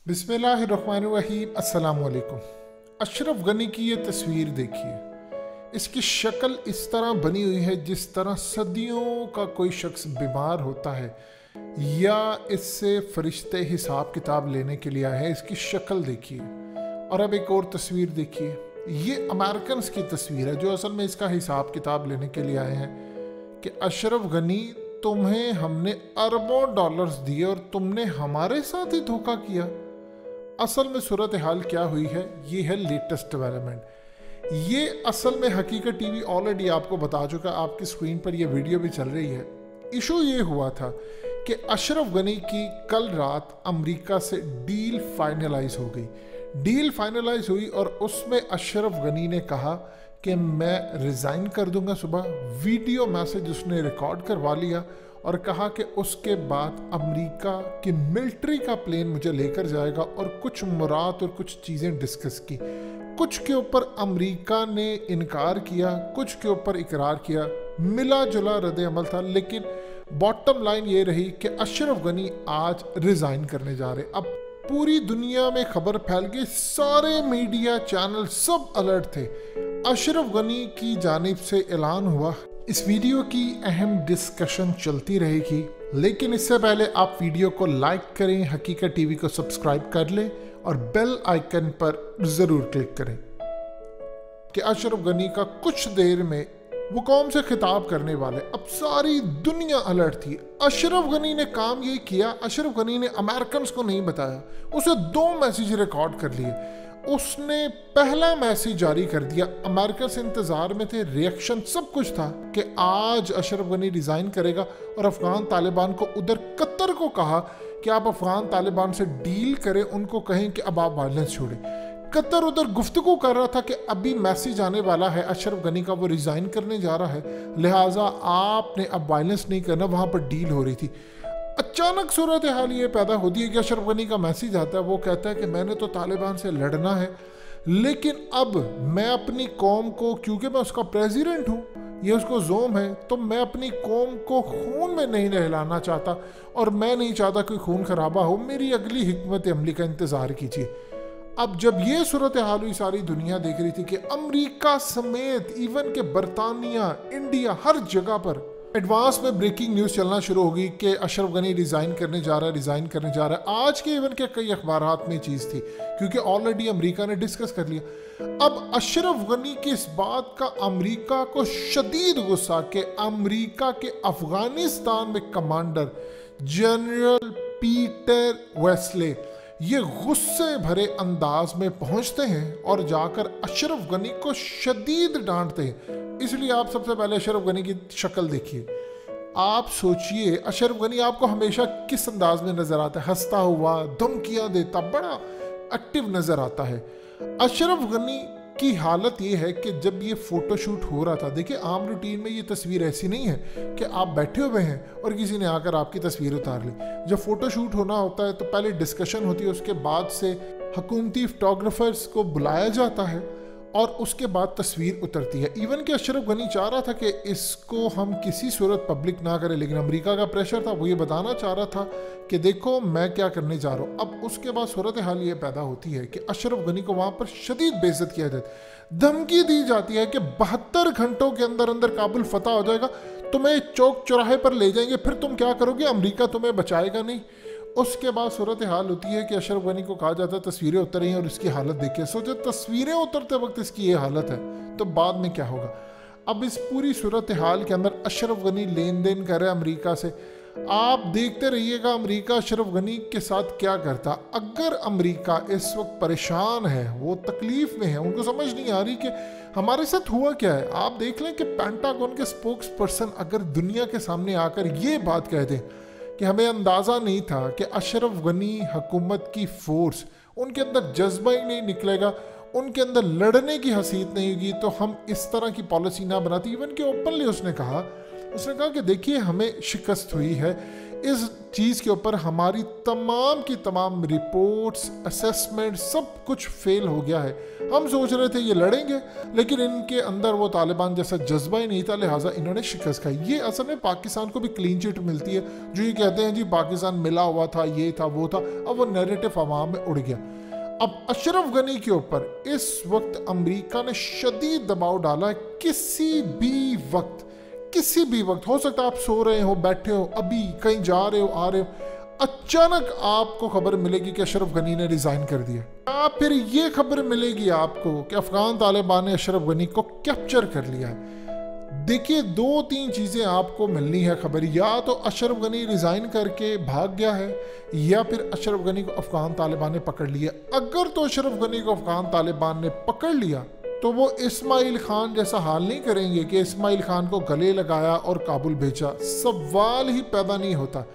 बिस्मिल्लाहिर्रहमानिर्रहीम। अस्सलाम वालेकुम। अशरफ गनी की ये तस्वीर देखिए। इसकी शक्ल इस तरह बनी हुई है जिस तरह सदियों का कोई शख्स बीमार होता है या इससे फरिश्ते हिसाब किताब लेने के लिए आए हैं। इसकी शक्ल देखिए। और अब एक और तस्वीर देखिए। ये अमेरिकन की तस्वीर है जो असल में इसका हिसाब किताब लेने के लिए आए हैं कि अशरफ गनी, तुम्हें हमने अरबों डॉलर्स दिए और तुमने हमारे साथ ही धोखा किया। असल में सूरत हाल क्या हुई है, ये है लेटेस्ट डेवलपमेंट। ये असल में हकीकत टीवी ऑलरेडी आपको बता चुका, आपकी स्क्रीन पर ये वीडियो भी चल रही है। इशू ये हुआ था कि अशरफ गनी की कल रात अमेरिका से डील फाइनलाइज हो गई। डील फाइनलाइज हुई और उसमें अशरफ गनी ने कहा कि मैं रिज़ाइन कर दूंगा सुबह। वीडियो मैसेज उसने रिकॉर्ड करवा लिया और कहा कि उसके बाद अमेरिका की मिलिट्री का प्लेन मुझे लेकर जाएगा और कुछ मुराद और कुछ चीज़ें डिस्कस की। कुछ के ऊपर अमेरिका ने इनकार किया, कुछ के ऊपर इकरार किया। मिला जुला रद्द अमल था, लेकिन बॉटम लाइन ये रही कि अशरफ गनी आज रिज़ाइन करने जा रहे। अब पूरी दुनिया में खबर फैल गई, सारे मीडिया चैनल सब अलर्ट थे। अशरफ गनी की जानिब से ऐलान हुआ। इस वीडियो की अहम डिस्कशन चलती रहेगी, लेकिन इससे पहले आप वीडियो को लाइक करें, हकीकत टीवी को सब्सक्राइब कर लें और बेल आइकन पर ज़रूर क्लिक करें कि अशरफ गनी का कुछ देर में वो कौम से खिताब करने वाले। अब सारी दुनिया अलर्ट थी। अशरफ गनी ने काम ये किया, अशरफ गनी ने अमेरिकन को नहीं बताया, उसे 2 मैसेज रिकॉर्ड कर लिए। उसने पहला मैसेज जारी कर दिया। अमेरिका से इंतजार में थे, रिएक्शन सब कुछ था कि आज अशरफ गनी रिजाइन करेगा और अफगान तालिबान को, उधर कतर को कहा कि आप अफगान तालिबान से डील करें, उनको कहें कि अब आप वायलेंस छोड़ें। कतर उधर गुफ्तगू कर रहा था कि अभी मैसेज आने वाला है अशरफ गनी का, वो रिजाइन करने जा रहा है, लिहाजा आपने अब वायलेंस नहीं करना। वहां पर डील हो रही थी। अचानक सूरत हाल ये पैदा होती है कि अशरफ गनी का मैसेज आता है। वो कहता है कि मैंने तो तालिबान से लड़ना है, लेकिन अब मैं अपनी कौम को, क्योंकि मैं उसका प्रेसिडेंट हूँ, ये उसको जोम है, तो मैं अपनी कौम को खून में नहीं नहलाना चाहता और मैं नहीं चाहता कोई खून खराबा हो। मेरी अगली हिकमत अमली का इंतज़ार कीजिए। अब जब ये सूरत हाल हुई, सारी दुनिया देख रही थी कि अमेरिका समेत इवन के बरतानिया, इंडिया, हर जगह पर एडवांस में ब्रेकिंग न्यूज़ चलना शुरू होगी कि अशरफ गनी रिज़ाइन करने जा रहा है, रिज़ाइन करने जा रहा है। आज के इवन के कई अखबारात में चीज़ थी, क्योंकि ऑलरेडी अमेरिका ने डिस्कस कर लिया। अब अशरफ गनी की इस बात का अमेरिका को शदीद गुस्सा कि अमेरिका के अफगानिस्तान में कमांडर जनरल पीटर वेस्ले ये गुस्से भरे अंदाज में पहुंचते हैं और जाकर अशरफ गनी को शदीद डांटते हैं। इसलिए आप सबसे पहले अशरफ गनी की शक्ल देखिए। आप सोचिए अशरफ गनी आपको हमेशा किस अंदाज में नजर आता है? हंसता हुआ, धमकियां देता, बड़ा एक्टिव नजर आता है। अशरफ गनी की हालत ये है कि जब ये फोटोशूट हो रहा था, देखिए आम रूटीन में ये तस्वीर ऐसी नहीं है कि आप बैठे हुए हैं और किसी ने आकर आपकी तस्वीर उतार ली। जब फोटोशूट होना होता है तो पहले डिस्कशन होती है, उसके बाद से हुकूमती फोटोग्राफर्स को बुलाया जाता है और उसके बाद तस्वीर उतरती है। इवन कि अशरफ गनी चाह रहा था कि इसको हम किसी सूरत पब्लिक ना करें, लेकिन अमेरिका का प्रेशर था। वो ये बताना चाह रहा था कि देखो मैं क्या करने जा रहा हूँ। अब उसके बाद सूरत हाल ये पैदा होती है कि अशरफ गनी को वहाँ पर शदीद बेइज्जत किया जाता है। धमकी दी जाती है कि 72 घंटों के अंदर अंदर काबुल फतह हो जाएगा, तुम्हें चौक चौराहे पर ले जाएंगे, फिर तुम क्या करोगे? अमेरिका तुम्हें बचाएगा नहीं। उसके बाद सूरत हाल होती है कि अशरफ गनी को कहा जाता है तस्वीरें उतर रही हैं और इसकी हालत देखिए। सोचे तस्वीरें उतरते वक्त इसकी ये हालत है तो बाद में क्या होगा? अब इस पूरी सूरत हाल के अंदर अशरफ गनी लेन देन कर रहे हैं अमेरिका से। आप देखते रहिएगा अमेरिका अशरफ गनी के साथ क्या करता। अगर अमेरिका इस वक्त परेशान है, वो तकलीफ में है, उनको समझ नहीं आ रही कि हमारे साथ हुआ क्या है। आप देख लें कि पेंटागन के स्पोक्स पर्सन अगर दुनिया के सामने आकर ये बात कह दें कि हमें अंदाज़ा नहीं था कि अशरफ गनी हुकूमत की फोर्स, उनके अंदर जज्बा ही नहीं निकलेगा, उनके अंदर लड़ने की हसीयत नहीं होगी, तो हम इस तरह की पॉलिसी ना बनाती। इवन कि ओपनली उसने कहा कि देखिए हमें शिकस्त हुई है, इस चीज़ के ऊपर हमारी तमाम की तमाम रिपोर्ट्स, असेसमेंट सब कुछ फेल हो गया है। हम सोच रहे थे ये लड़ेंगे, लेकिन इनके अंदर वो तालिबान जैसा जज्बा ही नहीं था, लिहाजा इन्होंने शिकस्त खाई। ये असल में पाकिस्तान को भी क्लीन चिट मिलती है। जो ये कहते हैं जी पाकिस्तान मिला हुआ था, ये था वो था, अब वो नैरेटिव हवा में उड़ गया। अब अशरफ गनी के ऊपर इस वक्त अमेरिका ने शदीद दबाव डाला है। किसी भी वक्त हो सकता है आप सो रहे हो, बैठे हो, अभी कहीं जा रहे हो, आ रहे हो, अचानक आपको खबर मिलेगी कि अशरफ गनी ने रिजाइन कर दिया, या फिर ये खबर मिलेगी आपको कि अफगान तालिबान ने अशरफ गनी को कैप्चर कर लिया है। देखिए 2-3 चीज़ें आपको मिलनी है खबर, या तो अशरफ गनी रिजाइन करके भाग गया है, या फिर अशरफ गनी को अफगान तालिबान ने पकड़ लिया। अगर तो अशरफ गनी को अफगान तालिबान ने पकड़ लिया तो वो इस्माइल खान जैसा हाल नहीं करेंगे कि इस्माइल खान को गले लगाया और काबुल भेजा। सवाल ही पैदा नहीं होता।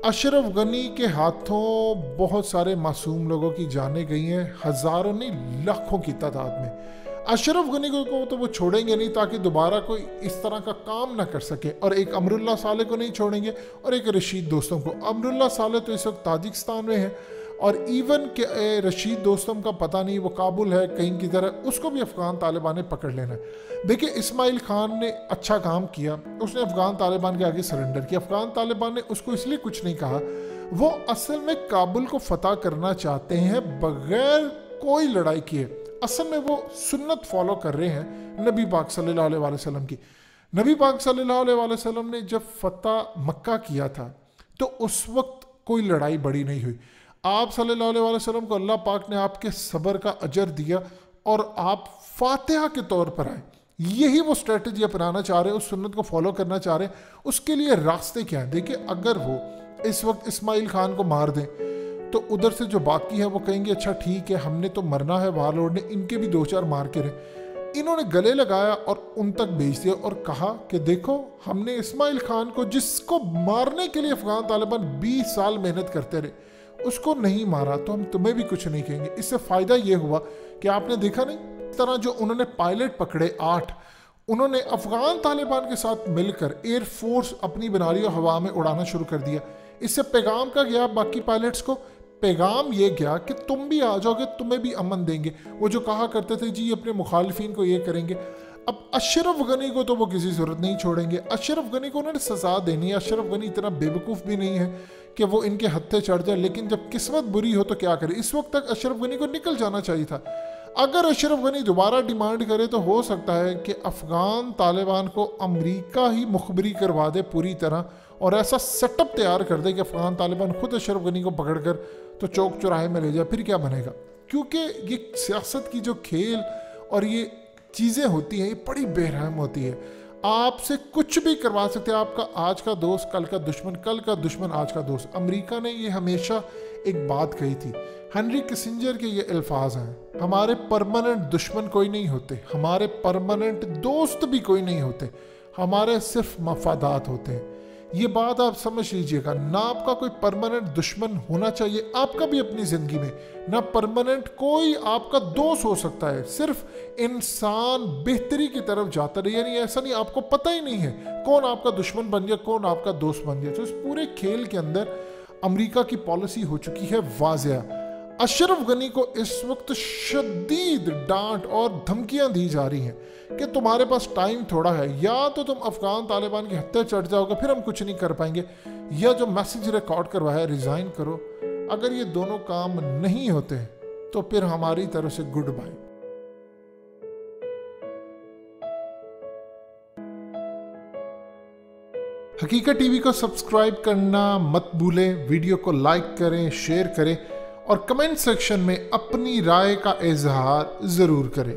अशरफ गनी के हाथों बहुत सारे मासूम लोगों की जानें गई हैं, हज़ारों नहीं लाखों की तादाद में। अशरफ गनी को तो वो छोड़ेंगे नहीं ताकि दोबारा कोई इस तरह का काम ना कर सके। और एक अमरुल्लाह साले को नहीं छोड़ेंगे और एक रशीद दोस्तम को। अमरुल्लाह साले तो इस वक्त ताजिकिस्तान में है, और इवन के रशीद दोस्तम का पता नहीं, वो काबुल है कहीं की तरह, उसको भी अफगान तालिबान ने पकड़ लेना है। देखिए इस्माइल खान ने अच्छा काम किया, उसने अफगान तालिबान के आगे सरेंडर किया। अफगान तालिबान ने उसको इसलिए कुछ नहीं कहा, वो असल में काबुल को फतह करना चाहते हैं बगैर कोई लड़ाई किए। असल में वो सुन्नत फॉलो कर रहे हैं नबी पाक सल्लल्लाहु अलैहि वसल्लम की। नबी पाक सल्लल्लाहु अलैहि वसल्लम ने जब फतह मक्का किया था तो उस वक्त कोई लड़ाई बड़ी नहीं हुई। आप सल्लल्लाहु अलैहि वसल्लम को अल्लाह पाक ने आपके सब्र का अजर दिया और आप फातिहा के तौर पर आए। यही वो स्ट्रेटजी अपनाना चाह रहे हैं, उस सुन्नत को फॉलो करना चाह रहे हैं। उसके लिए रास्ते क्या हैं? देखिए अगर वो इस वक्त इस्माइल खान को मार दें तो उधर से जो बाकी है वो कहेंगे अच्छा ठीक है, हमने तो मरना है वारलॉर्ड ने, इनके भी 2-4 मार के रहे। इन्होंने गले लगाया और उन तक भेज दिया और कहा कि देखो हमने इस्माइल खान को, जिसको मारने के लिए अफगान तालिबान 20 साल मेहनत करते रहे, उसको नहीं मारा तो हम तुम्हें भी कुछ नहीं कहेंगे। इससे फ़ायदा ये हुआ कि आपने देखा नहीं, इस तरह जो उन्होंने पायलट पकड़े 8, उन्होंने अफगान तालिबान के साथ मिलकर एयरफोर्स अपनी बना रही और हवा में उड़ाना शुरू कर दिया। इससे पैगाम का गया बाकी पायलट्स को, पैगाम ये गया कि तुम भी आ जाओगे, तुम्हें भी अमन देंगे। वो जो कहा करते थे जी अपने मुखालिफिन को ये करेंगे। अब अशरफ गनी को तो वो किसी सूरत नहीं छोड़ेंगे। अशरफ गनी को उन्होंने सजा देनी है। अशरफ गनी इतना बेवकूफ़ भी नहीं है कि वो इनके हत्थे चढ़ जाए, लेकिन जब किस्मत बुरी हो तो क्या करे। इस वक्त तक अशरफ गनी को निकल जाना चाहिए था। अगर अशरफ गनी दोबारा डिमांड करे तो हो सकता है कि अफगान तालिबान को अमेरिका ही मुखबरी करवा दे पूरी तरह, और ऐसा सेटअप तैयार कर दे कि अफगान तालिबान खुद अशरफ गनी को पकड़ कर तो चौक चौराहे में ले जाए। फिर क्या बनेगा? क्योंकि ये सियासत की जो खेल और ये चीज़ें होती हैं ये बड़ी बेरहम होती है। आपसे कुछ भी करवा सकते हैं। आपका आज का दोस्त कल का दुश्मन, कल का दुश्मन आज का दोस्त। अमेरिका ने ये हमेशा एक बात कही थी, हेनरी किसिंजर के ये अल्फाज हैं, हमारे परमानेंट दुश्मन कोई नहीं होते, हमारे परमानेंट दोस्त भी कोई नहीं होते, हमारे सिर्फ मफादात होते हैं। ये बात आप समझ लीजिएगा। ना आपका कोई परमानेंट दुश्मन होना चाहिए आपका भी अपनी ज़िंदगी में, ना परमानेंट कोई आपका दोस्त हो सकता है। सिर्फ इंसान बेहतरी की तरफ जाता रहे, यानी ऐसा नहीं आपको पता ही नहीं है कौन आपका दुश्मन बन जाए, कौन आपका दोस्त बन जाए। तो इस पूरे खेल के अंदर अमेरिका की पॉलिसी हो चुकी है वाज़ेह। अशरफ गनी को इस वक्त शदीद डांट और धमकियां दी जा रही हैं कि तुम्हारे पास टाइम थोड़ा है, या तो तुम अफगान तालिबान के हत्थे चढ़ जाओगे फिर हम कुछ नहीं कर पाएंगे, या जो मैसेज रिकॉर्ड करवाया रिजाइन करो। अगर ये दोनों काम नहीं होते तो फिर हमारी तरफ से गुड बाय। हकीकत टीवी को सब्सक्राइब करना मत भूलें, वीडियो को लाइक करें, शेयर करें और कमेंट सेक्शन में अपनी राय का इजहार ज़रूर करें।